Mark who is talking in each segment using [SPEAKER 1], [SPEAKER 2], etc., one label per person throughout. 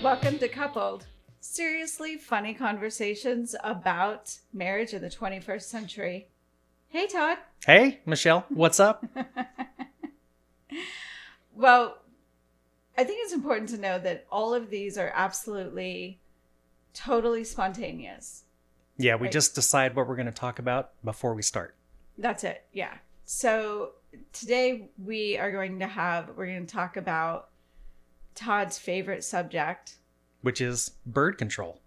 [SPEAKER 1] Welcome to Coupled, seriously funny conversations about marriage in the 21st century. Hey, Todd.
[SPEAKER 2] Hey, Michelle. What's up?
[SPEAKER 1] Well, I think it's important to know that all of these are absolutely, totally spontaneous.
[SPEAKER 2] Yeah, we just decide what we're going to talk about before we start.
[SPEAKER 1] That's it. Yeah. So today we're going to talk about Todd's favorite subject,
[SPEAKER 2] which is bird control.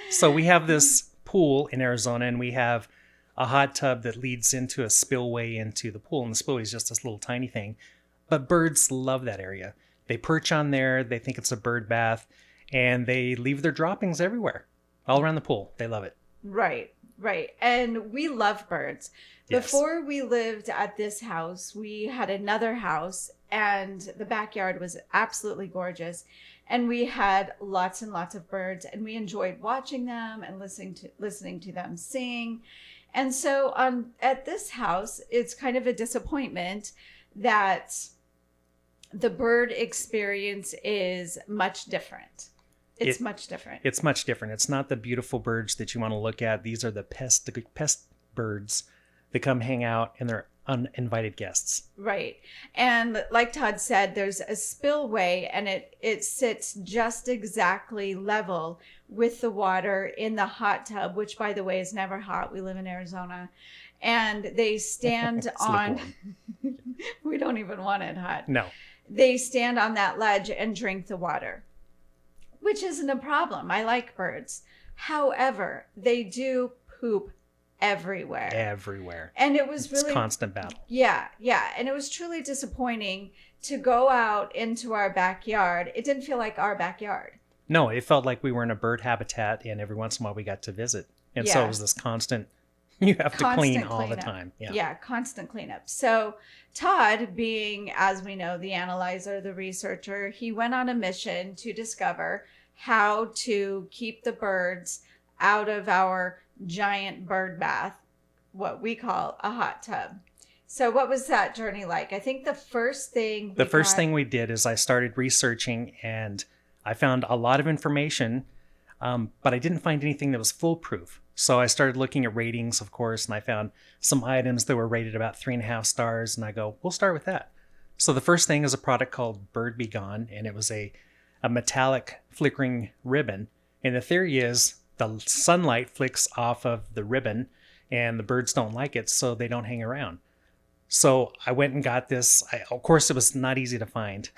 [SPEAKER 2] So we have this pool in Arizona, and we have a hot tub that leads into a spillway into the pool. And the spillway is just this little tiny thing. But birds love that area. They perch on there. They think it's a bird bath. And they leave their droppings everywhere, all around the pool. They love it.
[SPEAKER 1] Right. And we love birds.
[SPEAKER 2] Yes.
[SPEAKER 1] Before we lived at this house, we had another house, and the backyard was absolutely gorgeous. And we had lots and lots of birds, and we enjoyed watching them and listening to them sing. And so at this house, it's kind of a disappointment that the bird experience is much different. It's much different.
[SPEAKER 2] It's much different. It's not the beautiful birds that you want to look at. These are the pest birds that come hang out, and they're uninvited guests.
[SPEAKER 1] Right. And like Todd said, there's a spillway, and it sits just exactly level with the water in the hot tub, which, by the way, is never hot. We live in Arizona. And they stand on... We don't even want it hot.
[SPEAKER 2] No.
[SPEAKER 1] They stand on that ledge and drink the water, which isn't a problem. I like birds. However, they do poop everywhere. And it was really...
[SPEAKER 2] It's constant battle.
[SPEAKER 1] Yeah. And it was truly disappointing to go out into our backyard. It didn't feel like our backyard.
[SPEAKER 2] No, it felt like we were in a bird habitat, and every once in a while we got to visit. And so it was this constant, you have to clean all the time.
[SPEAKER 1] Yeah, constant cleanup. So Todd, being, as we know, the analyzer, the researcher, he went on a mission to discover how to keep the birds out of our giant bird bath, what we call a hot tub. So what was that journey like? I think the first thing
[SPEAKER 2] we did is I started researching, and I found a lot of information, but I didn't find anything that was foolproof. So I started looking at ratings, of course, and I found some items that were rated about 3.5 stars, and I go, we'll start with that. So the first thing is a product called Bird Be Gone, and it was a metallic flickering ribbon. And the theory is the sunlight flicks off of the ribbon, and the birds don't like it, so they don't hang around. So I went and got this. Of course, it was not easy to find.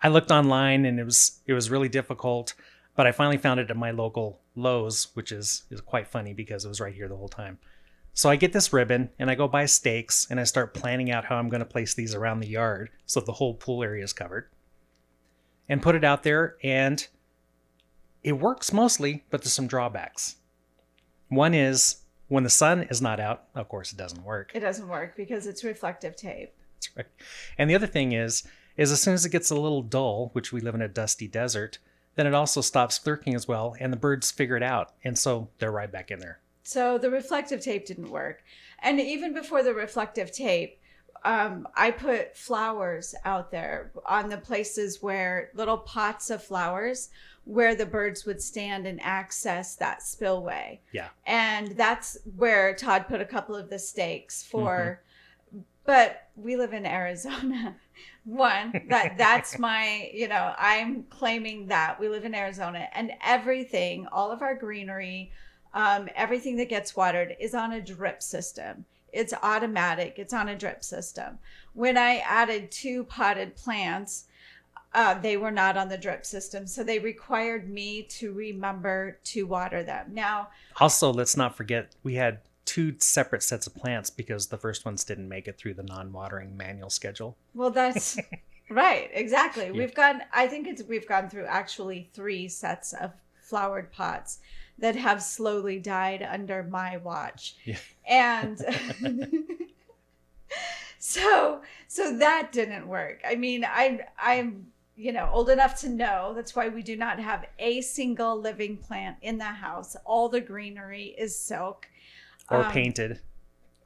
[SPEAKER 2] I looked online, and it was really difficult, but I finally found it at my local Lowe's, which is quite funny because it was right here the whole time. So I get this ribbon, and I go buy stakes, and I start planning out how I'm going to place these around the yard so the whole pool area is covered, and put it out there, and it works mostly, but there's some drawbacks. One is when the sun is not out, of course, it doesn't work.
[SPEAKER 1] It doesn't work because it's reflective tape.
[SPEAKER 2] That's right. And the other thing is as soon as it gets a little dull, which we live in a dusty desert, then it also stops flickering as well, and the birds figure it out, and so they're right back in there.
[SPEAKER 1] So the reflective tape didn't work. And even before the reflective tape, I put flowers out there on the places where little pots of flowers where the birds would stand and access that spillway.
[SPEAKER 2] Yeah. And
[SPEAKER 1] that's where Todd put a couple of the stakes for, but we live in Arizona. That's my, I'm claiming that we live in Arizona, and everything, all of our greenery, everything that gets watered is on a drip system. It's automatic. It's on a drip system. When I added 2 potted plants, they were not on the drip system. So they required me to remember to water them. Now,
[SPEAKER 2] also, let's not forget, we had 2 separate sets of plants because the first ones didn't make it through the non-watering manual schedule.
[SPEAKER 1] Well, that's right. Exactly.
[SPEAKER 2] Yeah.
[SPEAKER 1] We've gone through actually 3 sets of flowered pots that have slowly died under my watch.
[SPEAKER 2] Yeah.
[SPEAKER 1] And so that didn't work. I mean, I'm old enough to know that's why we do not have a single living plant in the house. All the greenery is silk.
[SPEAKER 2] Or painted.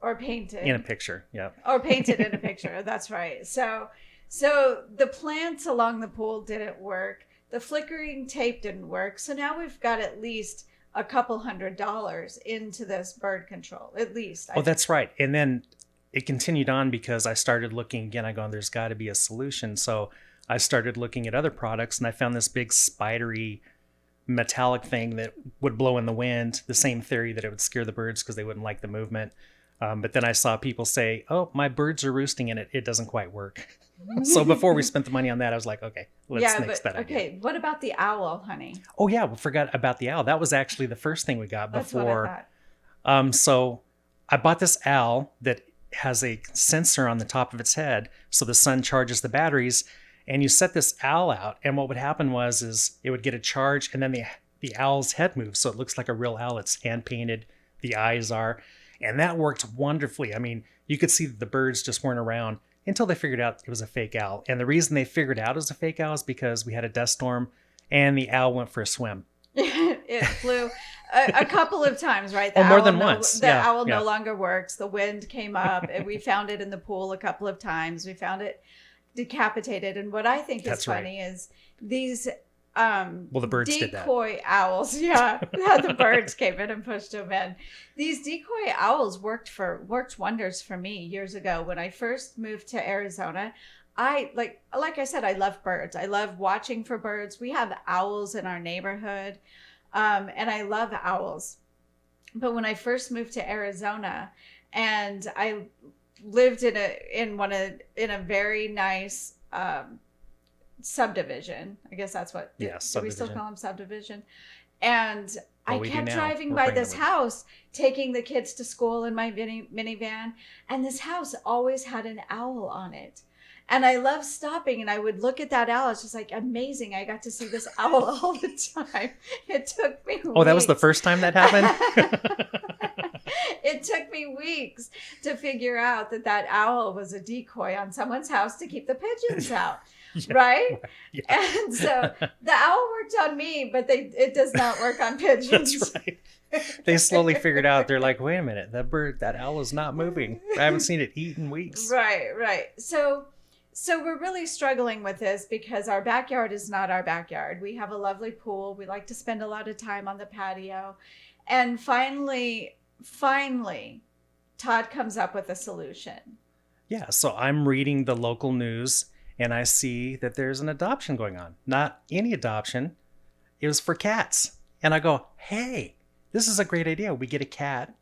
[SPEAKER 1] or painted
[SPEAKER 2] in a picture. Yeah.
[SPEAKER 1] or painted in a picture. That's right. So the plants along the pool didn't work. The flickering tape didn't work. So now we've got at least a couple $100 into this bird control, at least.
[SPEAKER 2] Oh, that's right. And then it continued on because I started looking again. I go, there's got to be a solution. So I started looking at other products, and I found this big spidery metallic thing that would blow in the wind. The same theory that it would scare the birds because they wouldn't like the movement. But then I saw people say, oh, my birds are roosting in it. It doesn't quite work. So before we spent the money on that, I was like, okay, let's nix that idea.
[SPEAKER 1] Okay, what about the owl, honey?
[SPEAKER 2] Oh, yeah, we forgot about the owl. That was actually the first thing we got before.
[SPEAKER 1] That's what I thought.
[SPEAKER 2] So I bought this owl that has a sensor on the top of its head. So the sun charges the batteries, and you set this owl out. And what would happen is it would get a charge, and then the owl's head moves. So it looks like a real owl. It's hand painted. The eyes are. And that worked wonderfully. I mean, you could see that the birds just weren't around until they figured out it was a fake owl. And the reason they figured out it was a fake owl is because we had a dust storm and the owl went for a swim.
[SPEAKER 1] It flew a couple of times, right?
[SPEAKER 2] More than once.
[SPEAKER 1] The owl no longer works. The wind came up and we found it in the pool a couple of times. We found it decapitated. And what I think is funny is these
[SPEAKER 2] the birds did that.
[SPEAKER 1] Decoy owls. Yeah. The birds came in and pushed them in. These decoy owls worked wonders for me years ago when I first moved to Arizona. I like I said, I love birds. I love watching for birds. We have owls in our neighborhood. And I love owls. But when I first moved to Arizona and I lived in a very nice subdivision. I guess that's what.
[SPEAKER 2] Yeah,
[SPEAKER 1] do we still
[SPEAKER 2] subdivision.
[SPEAKER 1] call them subdivision? And
[SPEAKER 2] Well,
[SPEAKER 1] I
[SPEAKER 2] we do
[SPEAKER 1] kept
[SPEAKER 2] now.
[SPEAKER 1] driving
[SPEAKER 2] We're
[SPEAKER 1] by
[SPEAKER 2] bringing
[SPEAKER 1] this
[SPEAKER 2] them.
[SPEAKER 1] house, taking the kids to school in my minivan, and this house always had an owl on it. And I love stopping, and I would look at that owl. It's just like amazing. I got to see this owl all the time. It took me.
[SPEAKER 2] Oh, that was the
[SPEAKER 1] weeks.
[SPEAKER 2] first time that happened?
[SPEAKER 1] It took me weeks to figure out that owl was a decoy on someone's house to keep the pigeons out.
[SPEAKER 2] Yeah.
[SPEAKER 1] Right?
[SPEAKER 2] Yeah.
[SPEAKER 1] And so the owl worked on me, but it does not work on pigeons.
[SPEAKER 2] That's right. They slowly figured out, they're like, wait a minute, that owl is not moving. I haven't seen it eat in weeks.
[SPEAKER 1] Right. So we're really struggling with this because our backyard is not our backyard. We have a lovely pool. We like to spend a lot of time on the patio. And finally, Todd comes up with a solution.
[SPEAKER 2] Yeah, so I'm reading the local news and I see that there's an adoption going on. Not any adoption. It was for cats. And I go, hey, this is a great idea. We get a cat.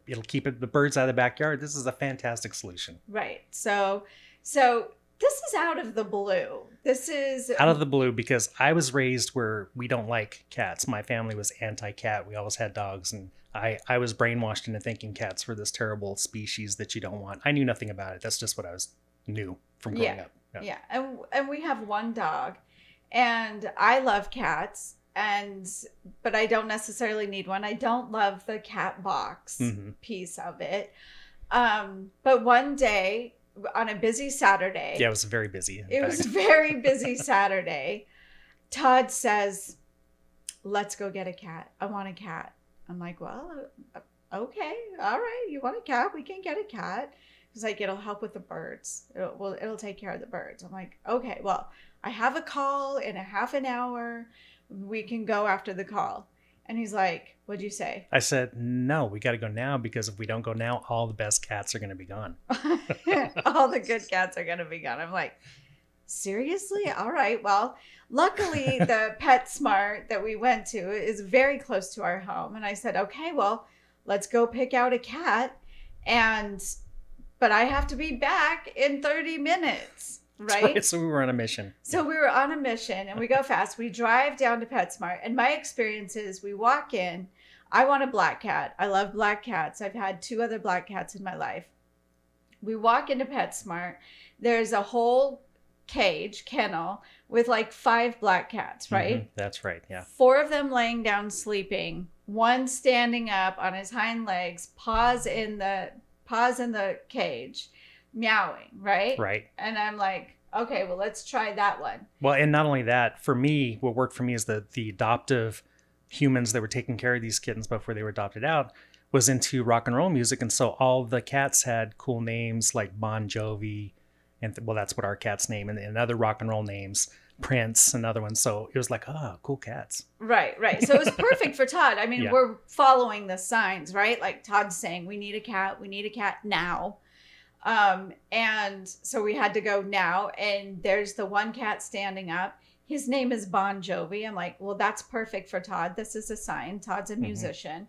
[SPEAKER 2] It'll keep the birds out of the backyard. This is a fantastic solution.
[SPEAKER 1] Right. So this is out of the blue. This is
[SPEAKER 2] Out of the blue because I was raised where we don't like cats. My family was anti-cat. We always had dogs. And I was brainwashed into thinking cats were this terrible species that you don't want. I knew nothing about it. That's just what I knew from growing up.
[SPEAKER 1] Yeah. And we have one dog. And I love cats. But I don't necessarily need one. I don't love the cat box piece of it. But one day on a busy Saturday.
[SPEAKER 2] Yeah, it was very busy.
[SPEAKER 1] It was a very busy Saturday. Todd says, let's go get a cat. I want a cat. I'm like, well, okay. All right. You want a cat? We can get a cat. He's like, it'll help with the birds. It'll take care of the birds. I'm like, okay, well, I have a call in a half an hour. We can go after the call. And he's like, what'd you say?
[SPEAKER 2] I said, no, we got to go now because if we don't go now, all the best cats are going to be gone.
[SPEAKER 1] All the good cats are going to be gone. I'm like, seriously? All right. Well, luckily the PetSmart that we went to is very close to our home. And I said, okay, well, let's go pick out a cat. But I have to be back in 30 minutes. Right?
[SPEAKER 2] So we were on a mission.
[SPEAKER 1] So we were on a mission and we go fast. We drive down to PetSmart. And my experience is we walk in. I want a black cat. I love black cats. I've had 2 other black cats in my life. We walk into PetSmart. There's a whole kennel with like 5 black cats, right?
[SPEAKER 2] Mm-hmm. That's right. Yeah.
[SPEAKER 1] 4 of them laying down sleeping. 1 standing up on his hind legs, paws in the cage. Meowing, right?
[SPEAKER 2] Right.
[SPEAKER 1] And I'm like, okay, well, let's try that one.
[SPEAKER 2] Well, and not only that, for me, what worked for me is the adoptive humans that were taking care of these kittens before they were adopted out was into rock and roll music, and so all the cats had cool names like Bon Jovi, and well, that's what our cat's name, and other rock and roll names, Prince, another one. So it was like, oh, cool cats.
[SPEAKER 1] Right. So it was perfect for Todd. I mean,
[SPEAKER 2] Yeah.
[SPEAKER 1] we're following the signs, right? Like Todd's saying, we need a cat now. And so we had to go now, and there's the one cat standing up. His name is Bon Jovi. I'm like, well, that's perfect for Todd. This is a sign. Todd's a musician.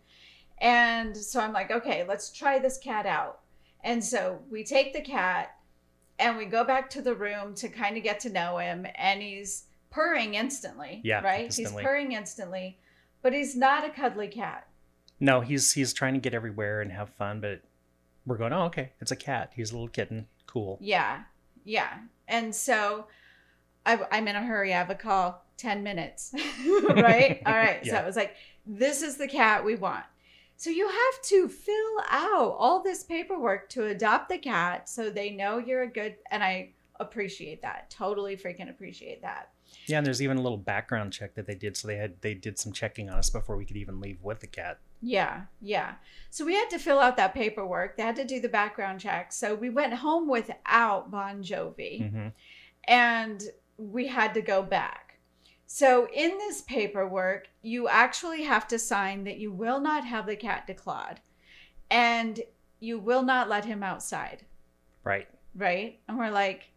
[SPEAKER 1] And so I'm like, okay, let's try this cat out. And so we take the cat and we go back to the room to kind of get to know him, and he's purring instantly.
[SPEAKER 2] Yeah,
[SPEAKER 1] right.
[SPEAKER 2] instantly.
[SPEAKER 1] He's purring instantly, but he's not a cuddly cat.
[SPEAKER 2] No, he's trying to get everywhere and have fun, but we're going, oh, okay, it's a cat. He's a little kitten. Cool.
[SPEAKER 1] Yeah. And so I'm in a hurry. I have a call, 10 minutes, right? All right.
[SPEAKER 2] Yeah.
[SPEAKER 1] So it was like, this is the cat we want. So you have to fill out all this paperwork to adopt the cat so they know you're a good, and I appreciate that. Totally freaking appreciate that.
[SPEAKER 2] Yeah, and there's even a little background check that they did. So they did some checking on us before we could even leave with the cat.
[SPEAKER 1] Yeah. So we had to fill out that paperwork. They had to do the background check. So we went home without Bon Jovi,
[SPEAKER 2] Mm-hmm.
[SPEAKER 1] and we had to go back. So in this paperwork, you actually have to sign that you will not have the cat declawed, and you will not let him outside.
[SPEAKER 2] Right.
[SPEAKER 1] And we're like,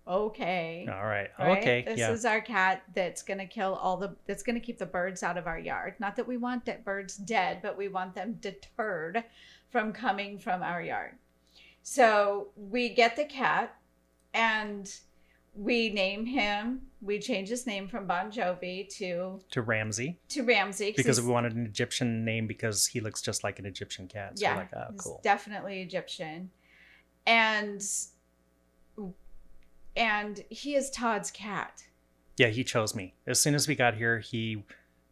[SPEAKER 1] okay.
[SPEAKER 2] All right.
[SPEAKER 1] Right?
[SPEAKER 2] Okay.
[SPEAKER 1] This is our cat that's going to that's going to keep the birds out of our yard. Not that we want that birds dead, but we want them deterred from coming from our yard. So we get the cat and we name him. We change his name from Bon Jovi to
[SPEAKER 2] Ramsey.
[SPEAKER 1] he's-
[SPEAKER 2] Because we wanted an Egyptian name because he looks just like an Egyptian cat. So we're like, oh,
[SPEAKER 1] he's
[SPEAKER 2] cool.
[SPEAKER 1] definitely Egyptian. And he is Todd's cat.
[SPEAKER 2] Yeah, he chose me. As soon as we got here, he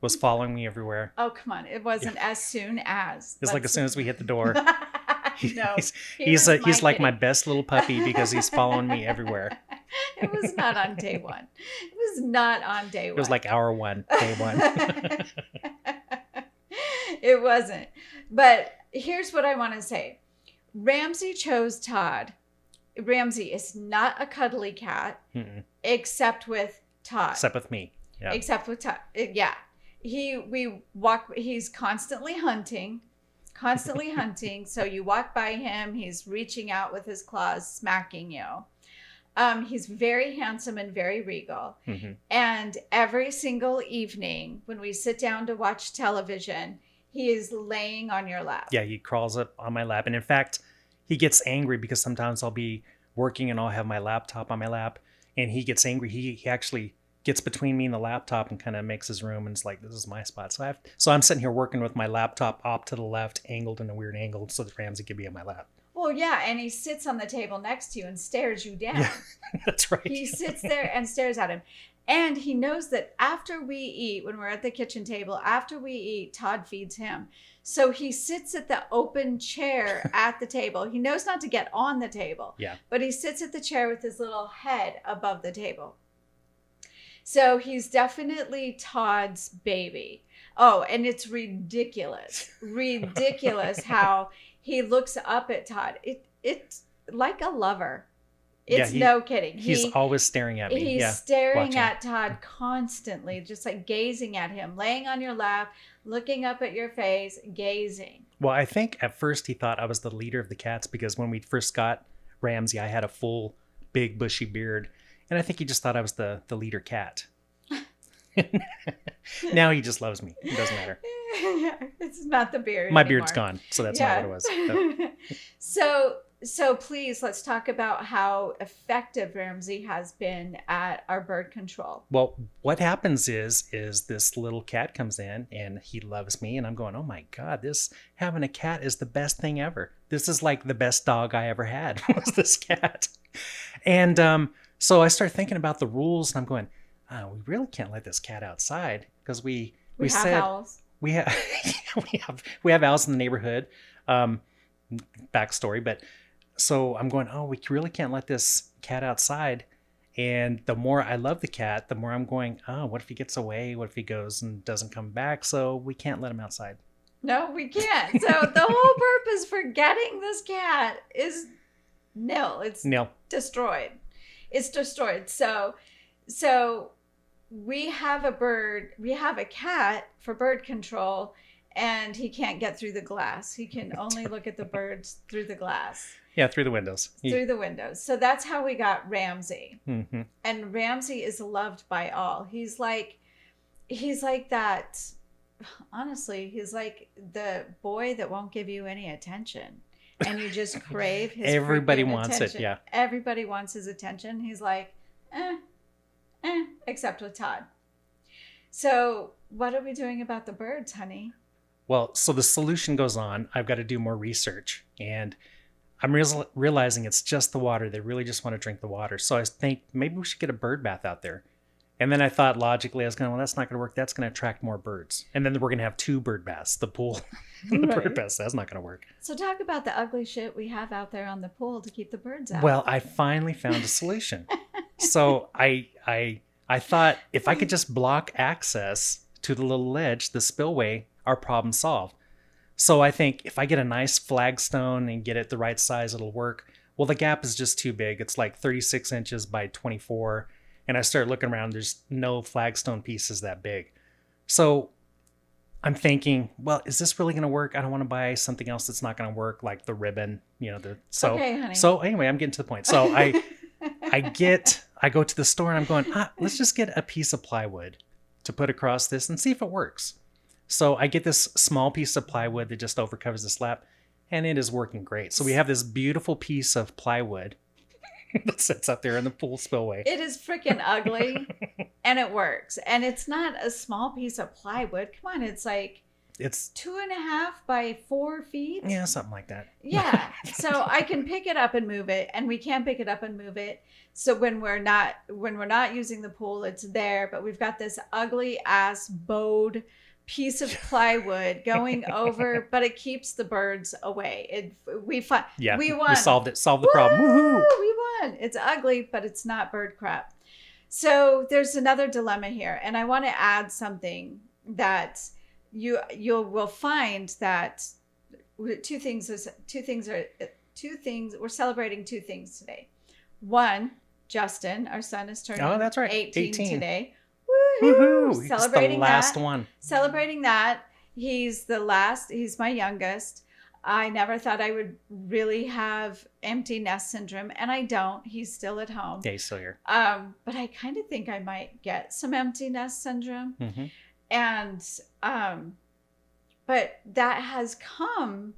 [SPEAKER 2] was following me everywhere.
[SPEAKER 1] Oh, come on. It wasn't as soon as.
[SPEAKER 2] It's like as soon as we hit the door.
[SPEAKER 1] No.
[SPEAKER 2] He's like my best little puppy because he's following me everywhere.
[SPEAKER 1] It was not on day one.
[SPEAKER 2] It was like hour one, day one.
[SPEAKER 1] It wasn't. But here's what I want to say. Ramsey chose Todd. Ramsey is not a cuddly cat, except with Todd.
[SPEAKER 2] Except with me. Yeah.
[SPEAKER 1] Except with Todd. Yeah. He's constantly hunting. So you walk by him, he's reaching out with his claws, smacking you. He's very handsome and very regal.
[SPEAKER 2] Mm-hmm.
[SPEAKER 1] And every single evening when we sit down to watch television, he is laying on your lap.
[SPEAKER 2] Yeah, he crawls up on my lap. And in fact, he gets angry because sometimes I'll be working and I'll have my laptop on my lap. And he gets angry. He actually gets between me and the laptop and kind of makes his room. And it's like, this is my spot. So I'm sitting here working with my laptop up to the left, angled in a weird angle so that Ramsey could be on my lap.
[SPEAKER 1] Well, yeah, and he sits on the table next to you and stares you down.
[SPEAKER 2] Yeah, that's right.
[SPEAKER 1] He sits there and stares at him. And he knows that after we eat, when we're at the kitchen table, after we eat, Todd feeds him. So he sits at the open chair at the table. He knows not to get on the table.
[SPEAKER 2] Yeah.
[SPEAKER 1] But he sits at the chair with his little head above the table. So he's definitely Todd's baby. Oh, and it's ridiculous. How he looks up at Todd. It's like a lover. It's no kidding.
[SPEAKER 2] He's always staring at me.
[SPEAKER 1] He's staring
[SPEAKER 2] watching.
[SPEAKER 1] at Todd constantly, just like gazing at him, laying on your lap, looking up at your face, gazing.
[SPEAKER 2] Well, I think at first he thought I was the leader of the cats because when we first got Ramsey, I had a full, big, bushy beard. And I think he just thought I was the leader cat. Now he just loves me. It doesn't matter.
[SPEAKER 1] It's not the beard
[SPEAKER 2] My
[SPEAKER 1] anymore.
[SPEAKER 2] beard's gone, so that's not what it was.
[SPEAKER 1] So please, let's talk about how effective Ramsey has been at our bird control.
[SPEAKER 2] Well, what happens is this little cat comes in and he loves me, and I'm going, oh my God, having a cat is the best thing ever. This is like the best dog I ever had was this cat. And so I start thinking about the rules, and I'm going, we really can't let this cat outside because we
[SPEAKER 1] have
[SPEAKER 2] said
[SPEAKER 1] owls.
[SPEAKER 2] we have we have owls in the neighborhood. Backstory, but so I'm going, we really can't let this cat outside. And the more I love the cat, the more I'm going, what if he gets away? What if he goes and doesn't come back? So we can't let him outside.
[SPEAKER 1] No, we can't. So the whole purpose for getting this cat is nil. It's
[SPEAKER 2] Nil.
[SPEAKER 1] destroyed. It's destroyed. So we have a cat for bird control, and he can't get through the glass. He can only look at the birds through the glass.
[SPEAKER 2] Yeah, through the windows.
[SPEAKER 1] Through the windows. So that's how we got Ramsey.
[SPEAKER 2] Mm-hmm.
[SPEAKER 1] And Ramsey is loved by all. He's like that. Honestly, he's like the boy that won't give you any attention, and you just crave his
[SPEAKER 2] Everybody
[SPEAKER 1] freaking
[SPEAKER 2] wants
[SPEAKER 1] attention.
[SPEAKER 2] it, yeah.
[SPEAKER 1] Everybody wants his attention. He's like, except with Todd. So what are we doing about the birds, honey?
[SPEAKER 2] Well, so the solution goes on. I've got to do more research, and I'm realizing it's just the water. They really just want to drink the water. So I think maybe we should get a bird bath out there. And then I thought logically, I was going, well, that's not going to work. That's going to attract more birds. And then we're going to have 2 bird baths, the pool and the bird baths. That's not going to work.
[SPEAKER 1] So talk about the ugly shit we have out there on the pool to keep the birds out.
[SPEAKER 2] Well, I finally found a solution. So I thought if I could just block access to the little ledge, the spillway, our problem solved. So I think if I get a nice flagstone and get it the right size, it'll work. Well, the gap is just too big. It's like 36 inches by 24. And I started looking around. There's no flagstone pieces that big. So I'm thinking, well, is this really going to work? I don't want to buy something else that's not going to work, like the ribbon,
[SPEAKER 1] Okay, honey.
[SPEAKER 2] So anyway, I'm getting to the point. So I go to the store and I'm going, let's just get a piece of plywood to put across this and see if it works. So I get this small piece of plywood that just overcovers the slab, and it is working great. So we have this beautiful piece of plywood that sits out there in the pool spillway.
[SPEAKER 1] It is freaking ugly, and it works. And it's not a small piece of plywood. Come on, it's 2.5 by 4 feet.
[SPEAKER 2] Yeah, something like that.
[SPEAKER 1] Yeah. So I can pick it up and move it, and we can pick it up and move it. So when we're not using the pool, it's there. But we've got this ugly ass bowed piece of plywood going over, but it keeps the birds away. We won.
[SPEAKER 2] We solved it. Solved the problem. Woohoo!
[SPEAKER 1] We won. It's ugly, but it's not bird crap. So there's another dilemma here, and I want to add something that you will find that two things. We're celebrating 2 things today. One, Justin, our son, is turning 18 today.
[SPEAKER 2] Woohoo!
[SPEAKER 1] Celebrating
[SPEAKER 2] the last
[SPEAKER 1] that.
[SPEAKER 2] one.
[SPEAKER 1] Celebrating that. He's the last. He's my youngest. I never thought I would really have empty nest syndrome, and I don't. He's still at home.
[SPEAKER 2] Yeah, he's still here.
[SPEAKER 1] But I kind of think I might get some empty nest syndrome.
[SPEAKER 2] Mm-hmm.
[SPEAKER 1] And but that has come.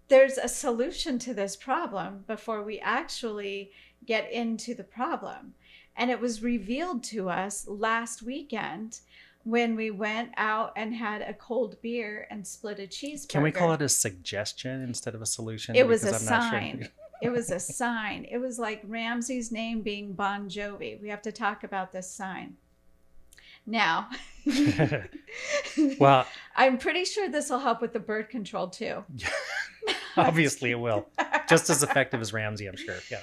[SPEAKER 1] There's a solution to this problem before we actually get into the problem. And it was revealed to us last weekend when we went out and had a cold beer and split a cheeseburger.
[SPEAKER 2] Can we call it a suggestion instead of a solution?
[SPEAKER 1] It was a sign. It was a sign. It was like Ramsey's name being Bon Jovi. We have to talk about this sign. Now,
[SPEAKER 2] well,
[SPEAKER 1] I'm pretty sure this will help with the bird control too.
[SPEAKER 2] Obviously it will. Just as effective as Ramsey, I'm sure. Yeah.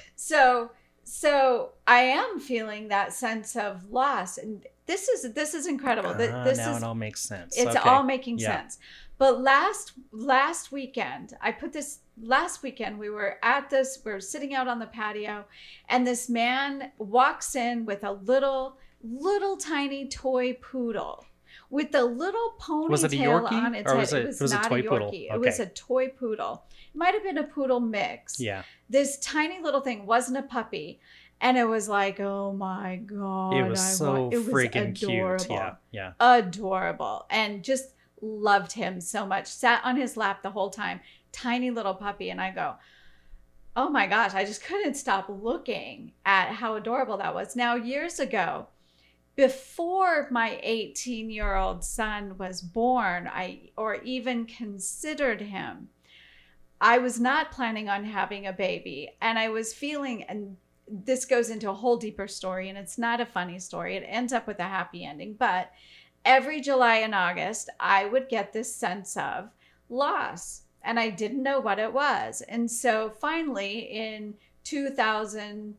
[SPEAKER 1] So I am feeling that sense of loss, and this is incredible.
[SPEAKER 2] Now it all makes sense.
[SPEAKER 1] It's all making sense. But last weekend, we were sitting out on the patio, and this man walks in with a little tiny toy poodle with a little ponytail on its head. It was not a toy poodle. Okay. It was a toy poodle. It might have been a poodle mix.
[SPEAKER 2] Yeah.
[SPEAKER 1] This tiny little thing wasn't a puppy. And it was like, oh my God.
[SPEAKER 2] It was freaking
[SPEAKER 1] adorable.
[SPEAKER 2] cute. Yeah.
[SPEAKER 1] Adorable. And just loved him so much. Sat on his lap the whole time. Tiny little puppy. And I go, oh my gosh, I just couldn't stop looking at how adorable that was. Now, years ago, before my 18-year-old son was born, or even considered him, I was not planning on having a baby. And I was feeling, and this goes into a whole deeper story, and it's not a funny story. It ends up with a happy ending. But every July and August, I would get this sense of loss, and I didn't know what it was. And so finally in 2000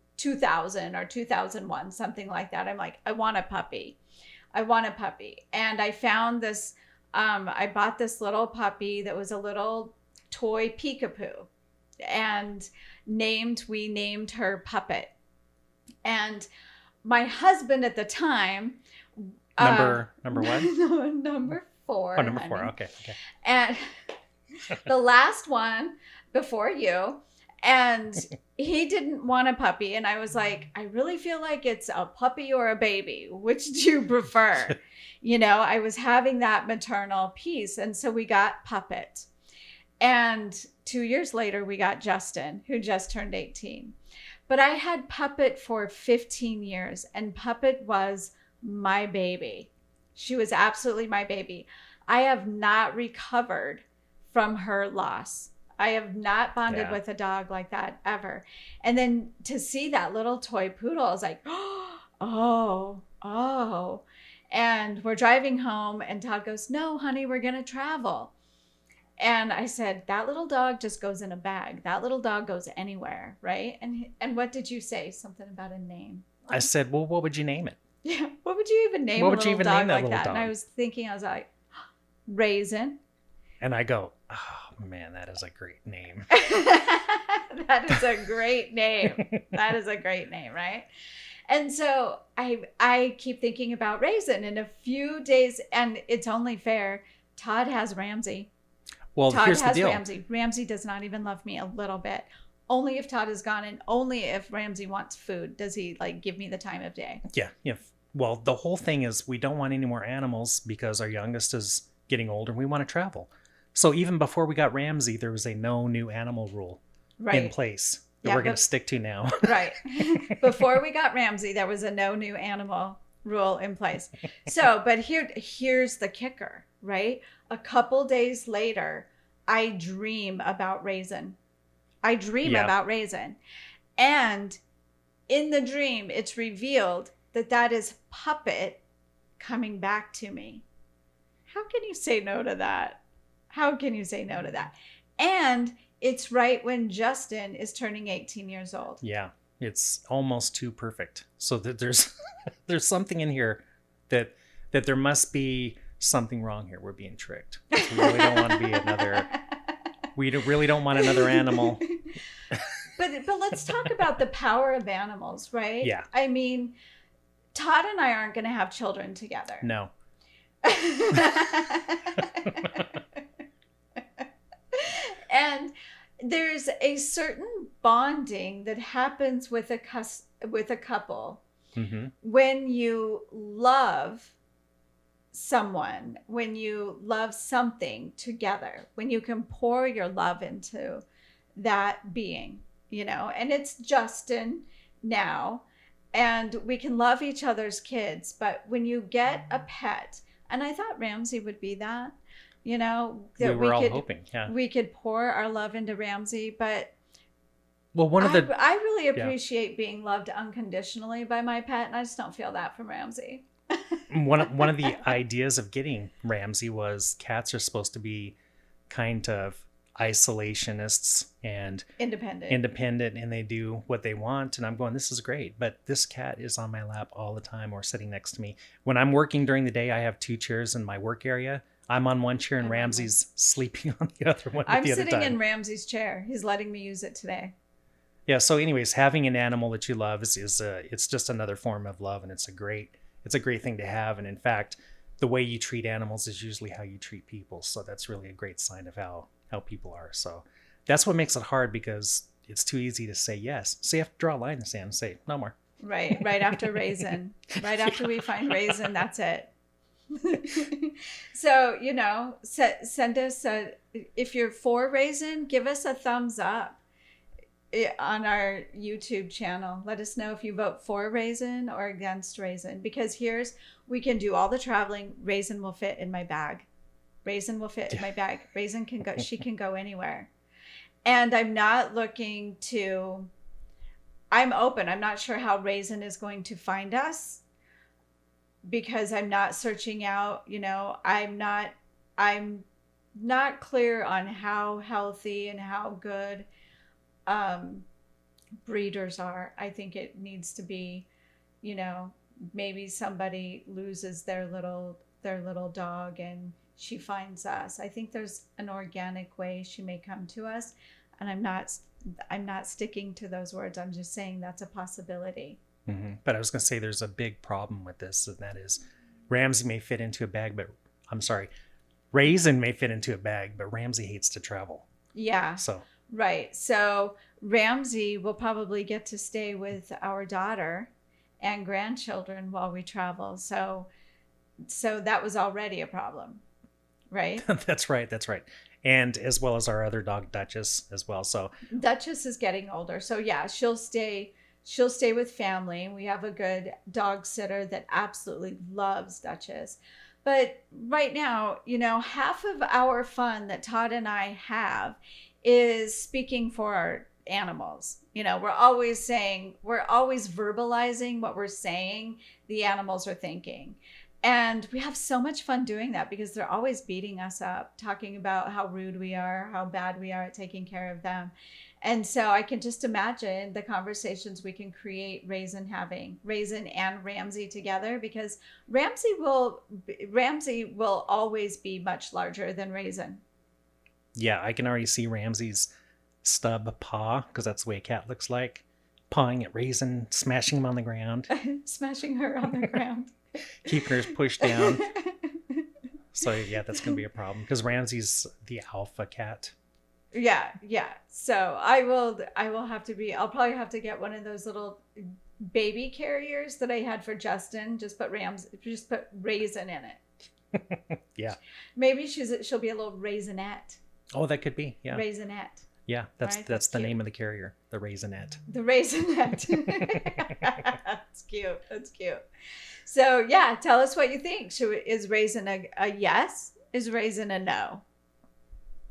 [SPEAKER 1] or 2001, something like that, I'm like, I want a puppy. And I found this I bought this little puppy that was a little toy peekapoo, and we named her Puppet. And my husband at the time,
[SPEAKER 2] Number one?
[SPEAKER 1] number 4.
[SPEAKER 2] Oh, number
[SPEAKER 1] honey.
[SPEAKER 2] 4. Okay.
[SPEAKER 1] And the last one before you. And he didn't want a puppy. And I was like, I really feel like it's a puppy or a baby. Which do you prefer? I was having that maternal piece. And so we got Puppet. And 2 years later, we got Justin, who just turned 18. But I had Puppet for 15 years, and Puppet was my baby. She was absolutely my baby. I have not recovered from her loss. I have not bonded with a dog like that ever. And then to see that little toy poodle, I was like, oh. And we're driving home, and Todd goes, no, honey, we're going to travel. And I said, that little dog just goes in a bag. That little dog goes anywhere, right? And what did you say? Something about a name.
[SPEAKER 2] I said, well, what would you name it?
[SPEAKER 1] Yeah. What would you even name a little dog like that? And I was like, Raisin.
[SPEAKER 2] And I go, oh man, that is a great name.
[SPEAKER 1] That is a great name. That is a great name, right? And so I keep thinking about Raisin. In a few days, and it's only fair, Todd has Ramsey.
[SPEAKER 2] Well,
[SPEAKER 1] Todd
[SPEAKER 2] here's the
[SPEAKER 1] has
[SPEAKER 2] deal.
[SPEAKER 1] Ramsey. Ramsey does not even love me a little bit. Only if Todd is gone, and only if Ramsey wants food does he give me the time of day.
[SPEAKER 2] Yeah. Well, the whole thing is we don't want any more animals because our youngest is getting older and we want to travel. So even before we got Ramsey, there was a no new animal rule in place that we're going to stick to now.
[SPEAKER 1] Right. Before we got Ramsey, there was a no new animal rule in place. So, but here's the kicker, right? A couple days later, I dream about Raisin. About Raisin. And in the dream, it's revealed that is Puppet coming back to me. How can you say no to that? And it's right when Justin is turning 18 years old.
[SPEAKER 2] Yeah, it's almost too perfect. So that there's something in here that there must be something wrong here. We're being tricked. We really don't want to be another. We really don't want another animal.
[SPEAKER 1] But let's talk about the power of animals, right?
[SPEAKER 2] Yeah.
[SPEAKER 1] I mean, Todd and I aren't going to have children together.
[SPEAKER 2] No.
[SPEAKER 1] And there's a certain bonding that happens with a couple when you love someone, when you love something together, when you can pour your love into that being, and it's Justin now, and we can love each other's kids. But when you get a pet, and I thought Ramsey would be that, that
[SPEAKER 2] we were all hoping, yeah,
[SPEAKER 1] we could pour our love into Ramsey. But
[SPEAKER 2] well,
[SPEAKER 1] I really appreciate being loved unconditionally by my pet, and I just don't feel that from Ramsey.
[SPEAKER 2] One of the ideas of getting Ramsey was cats are supposed to be kind of isolationists and independent, and they do what they want. And I'm going, this is great, but this cat is on my lap all the time or sitting next to me. When I'm working during the day, I have 2 chairs in my work area. I'm on one chair and Ramsey's sleeping on the other one.
[SPEAKER 1] I'm sitting in Ramsey's chair. He's letting me use it today.
[SPEAKER 2] Yeah. So anyways, having an animal that you love is it's just another form of love, and it's a great thing to have. And in fact, the way you treat animals is usually how you treat people. So that's really a great sign of how people are. So that's what makes it hard, because it's too easy to say yes. So you have to draw a line in the sand and say no more.
[SPEAKER 1] Right after Raisin. Right after we find Raisin, that's it. So, send us if you're for Raisin, give us a thumbs up on our YouTube channel. Let us know if you vote for Raisin or against Raisin, because we can do all the traveling. Raisin will fit in my bag. Raisin can go, she can go anywhere. And I'm open. I'm not sure how Raisin is going to find us, because I'm not searching out, I'm not clear on how healthy and how good breeders are. I think it needs to be, maybe somebody loses their little dog and she finds us. I think there's an organic way she may come to us, and I'm not sticking to those words. I'm just saying that's a possibility.
[SPEAKER 2] Mm-hmm. But I was going to say there's a big problem with this, and that is Ramsey may fit into a bag, but I'm sorry, Raisin may fit into a bag, but Ramsey hates to travel.
[SPEAKER 1] Yeah.
[SPEAKER 2] So.
[SPEAKER 1] Right. So Ramsey will probably get to stay with our daughter and grandchildren while we travel. So that was already a problem, right?
[SPEAKER 2] That's right. And as well as our other dog, Duchess, as well. So
[SPEAKER 1] Duchess is getting older. So yeah, she'll stay with family. We have a good dog sitter that absolutely loves Duchess. But right now, half of our fun that Todd and I have is speaking for our animals. We're always verbalizing what we're saying the animals are thinking. And we have so much fun doing that because they're always beating us up, talking about how rude we are, how bad we are at taking care of them. And so I can just imagine the conversations we can create Raisin and Ramsey together, because Ramsey will always be much larger than Raisin.
[SPEAKER 2] Yeah, I can already see Ramsey's stub paw, because that's the way a cat looks like, pawing at Raisin, smashing him on the ground.
[SPEAKER 1] Smashing her on the ground.
[SPEAKER 2] Keeping her pushed down. So yeah, that's going to be a problem, because Ramsey's the alpha cat.
[SPEAKER 1] Yeah. So I'll probably have to get one of those little baby carriers that I had for Justin. Just put Raisin in it.
[SPEAKER 2] Yeah.
[SPEAKER 1] Maybe she'll be a little Raisinette.
[SPEAKER 2] Oh, that could be. Yeah.
[SPEAKER 1] Raisinette.
[SPEAKER 2] Yeah, that's the
[SPEAKER 1] cute.
[SPEAKER 2] name of the carrier, the Raisinette.
[SPEAKER 1] The Raisinette. That's cute. So yeah, tell us what you think. Is Raisin a yes? Is Raisin a no?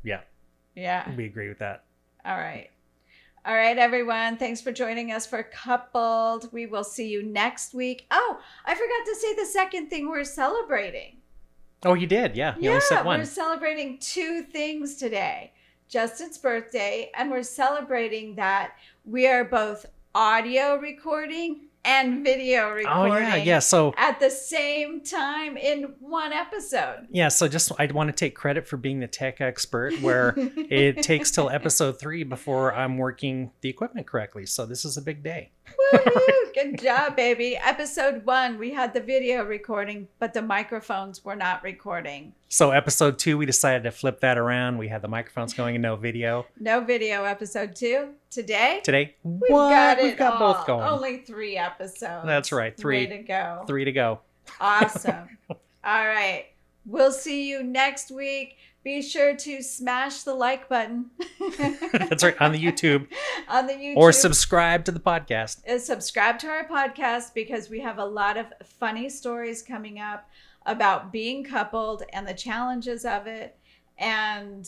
[SPEAKER 2] Yeah.
[SPEAKER 1] Yeah.
[SPEAKER 2] We agree with that.
[SPEAKER 1] All right, everyone. Thanks for joining us for Coupled. We will see you next week. Oh, I forgot to say the second thing we're celebrating.
[SPEAKER 2] Oh, you did? Yeah. You only said one.
[SPEAKER 1] We're celebrating 2 things today. Justin's birthday, and we're celebrating that we are both audio recording and video recording.
[SPEAKER 2] Yeah. So
[SPEAKER 1] at the same time in one episode.
[SPEAKER 2] Yeah, so I want to take credit for being the tech expert, where it takes till episode 3 before I'm working the equipment correctly. So this is a big day.
[SPEAKER 1] Woohoo! Good job, baby. Episode 1, we had the video recording, but the microphones were not recording.
[SPEAKER 2] So episode 2, we decided to flip that around. We had the microphones going and no video.
[SPEAKER 1] No video. Episode 2. Today,
[SPEAKER 2] we've got both going.
[SPEAKER 1] Only 3 episodes.
[SPEAKER 2] That's right. 3.
[SPEAKER 1] Way to go.
[SPEAKER 2] 3 to go.
[SPEAKER 1] Awesome. All right. We'll see you next week. Be sure to smash the like button.
[SPEAKER 2] That's right. On the YouTube.
[SPEAKER 1] On the YouTube.
[SPEAKER 2] Or subscribe to the podcast.
[SPEAKER 1] Subscribe to our podcast, because we have a lot of funny stories coming up about being coupled and the challenges of it, and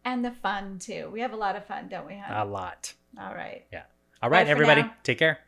[SPEAKER 1] the fun too. We have a lot of fun, don't we, hon?
[SPEAKER 2] A lot.
[SPEAKER 1] All right.
[SPEAKER 2] Yeah. All right,
[SPEAKER 1] Bye for
[SPEAKER 2] everybody.
[SPEAKER 1] now.
[SPEAKER 2] Take care.